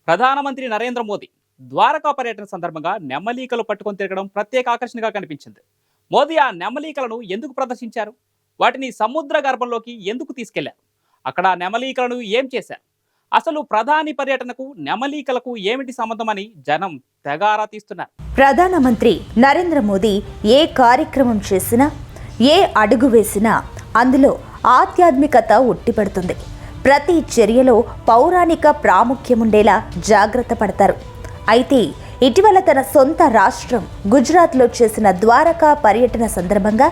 ప్రధానమంత్రి నరేంద్ర మోదీ ద్వారకా పర్యటన సందర్భంగా నెమలీకలు పట్టుకొని తిరగడం ప్రత్యేక ఆకర్షణగా కనిపించింది. మోదీ ఆ నెమలీకలను ఎందుకు ప్రదర్శించారు? వాటిని సముద్ర గర్భంలోకి ఎందుకు తీసుకెళ్లారు? అక్కడ నెమలీకలను ఏం చేశారు? అసలు ప్రధాని పర్యటనకు నెమలీకలకు ఏమిటి సంబంధమని జనం తెగ ఆరా తీస్తున్నారు. ప్రధానమంత్రి నరేంద్ర మోదీ ఏ కార్యక్రమం చేసినా, ఏ అడుగు వేసినా అందులో ఆధ్యాత్మికత ఉట్టిపడుతుంది. ప్రతి చర్యలో పౌరాణిక ప్రాముఖ్యముండేలా జాగ్రత్త పడతారు. అయితే ఇటీవల తన సొంత రాష్ట్రం గుజరాత్లో చేసిన ద్వారకా పర్యటన సందర్భంగా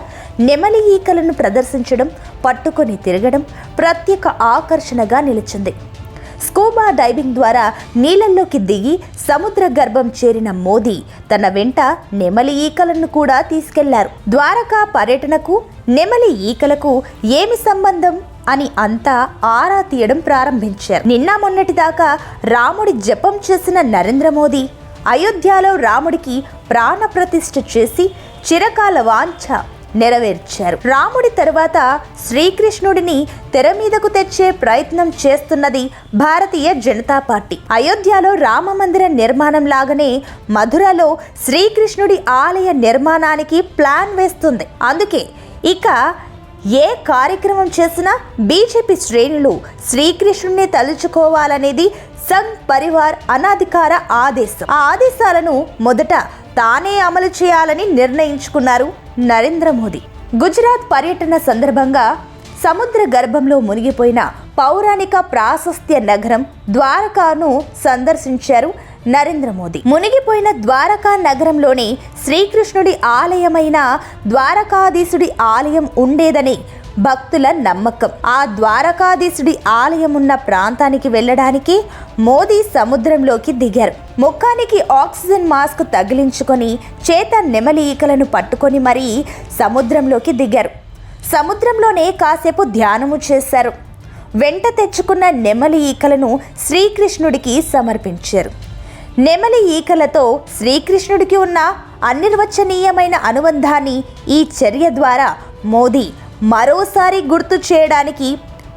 నెమలి ఈకలను ప్రదర్శించడం, పట్టుకొని తిరగడం ప్రత్యేక ఆకర్షణగా నిలిచింది. స్కూబా డైవింగ్ ద్వారా నీళ్లలోకి దిగి సముద్ర గర్భం చేరిన మోదీ తన వెంట నెమలి ఈకలను కూడా తీసుకెళ్లారు. ద్వారకా పర్యటనకు నెమలి ఈకలకు ఏమి సంబంధం అని అంతా ఆరా తీయడం ప్రారంభించారు. నిన్న మొన్నటి దాకా రాముడి జపం చేసిన నరేంద్ర మోదీ అయోధ్యలో రాముడికి ప్రాణ ప్రతిష్ఠ చేసి చిరకాల వాంఛ నెరవేర్చారు. రాముడి తరువాత శ్రీకృష్ణుడిని తెర మీదకు తెచ్చే ప్రయత్నం చేస్తున్నది భారతీయ జనతా పార్టీ. అయోధ్యలో రామ మందిర నిర్మాణం లాగానే మధురలో శ్రీకృష్ణుడి ఆలయ నిర్మాణానికి ప్లాన్ వేస్తుంది. అందుకే ఇక ఏ కార్యక్రమం చేసినా బీజేపీ శ్రేణులు శ్రీకృష్ణుడిని తలుచుకోవాలనేది సంఘ్ పరివార్ అనాధికార ఆదేశం. ఆ ఆదేశాలను మొదట తానే అమలు చేయాలని నిర్ణయించుకున్నారు నరేంద్ర మోదీ. గుజరాత్ పర్యటన సందర్భంగా సముద్ర గర్భంలో మునిగిపోయిన పౌరాణిక ప్రాశస్త్య నగరం ద్వారకాను సందర్శించారు నరేంద్ర మోదీ. మునిగిపోయిన ద్వారకా నగరంలోని శ్రీకృష్ణుడి ఆలయమైన ద్వారకాధీశుడి ఆలయం ఉండేదని భక్తుల నమ్మకం. ఆ ద్వారకాధీశుడి ఆలయం ఉన్న ప్రాంతానికి వెళ్ళడానికి మోదీ సముద్రంలోకి దిగారు. ముఖానికి ఆక్సిజన్ మాస్క్ తగిలించుకొని చేత నెమలి ఈకలను పట్టుకొని మరీ సముద్రంలోకి దిగారు. సముద్రంలోనే కాసేపు ధ్యానము చేశారు. వెంట తెచ్చుకున్న నెమలి ఈకలను శ్రీకృష్ణుడికి సమర్పించారు. నెమలి ఈకలతో శ్రీకృష్ణుడికి ఉన్న అనిర్వచనీయమైన అనుబంధాన్ని ఈ చర్య ద్వారా మోదీ మరోసారి గుర్తు చేయడానికి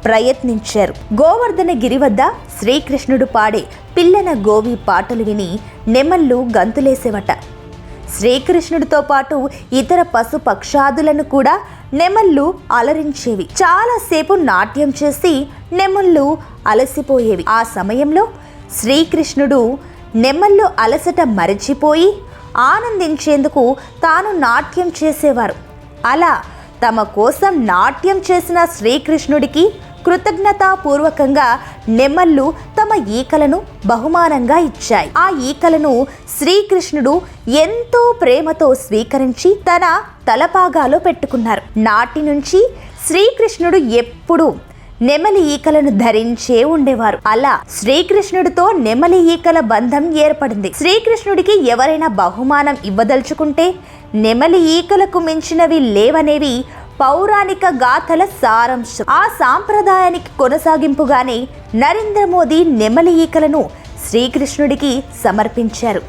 ప్రయత్నించారు. గోవర్ధన గిరి వద్ద శ్రీకృష్ణుడు పాడే పిల్లన గోవి పాటలు విని నెమళ్ళు గంతులేసేవట. శ్రీకృష్ణుడితో పాటు ఇతర పశు పక్షాదులను కూడా నెమళ్ళు అలరించేవి. చాలాసేపు నాట్యం చేసి నెమళ్ళు అలసిపోయేవి. ఆ సమయంలో శ్రీకృష్ణుడు నెమళ్ళు అలసట మరచిపోయి ఆనందించేందుకు తాను నాట్యం చేసేవారు. అలా తమ కోసం నాట్యం చేసిన శ్రీకృష్ణుడికి కృతజ్ఞతాపూర్వకంగా నెమళ్ళు తమ ఈకలను బహుమానంగా ఇచ్చాయి. ఆ ఈకలను శ్రీకృష్ణుడు ఎంతో ప్రేమతో స్వీకరించి తన తలపాగాలో పెట్టుకున్నారు. నాటి నుంచి శ్రీకృష్ణుడు ఎప్పుడూ నెమలి ఈకలను ధరించే ఉండేవారు. అలా శ్రీకృష్ణుడితో నెమలి ఈకల బంధం ఏర్పడింది. శ్రీకృష్ణుడికి ఎవరైనా బహుమానం ఇవ్వదలుచుకుంటే నెమలి ఈకలకు మించినవి లేవనేవి పౌరాణిక గాథల సారాంశం. ఆ సాంప్రదాయానికి కొనసాగింపుగానే నరేంద్ర మోదీ నెమలి ఈకలను శ్రీకృష్ణుడికి సమర్పించారు.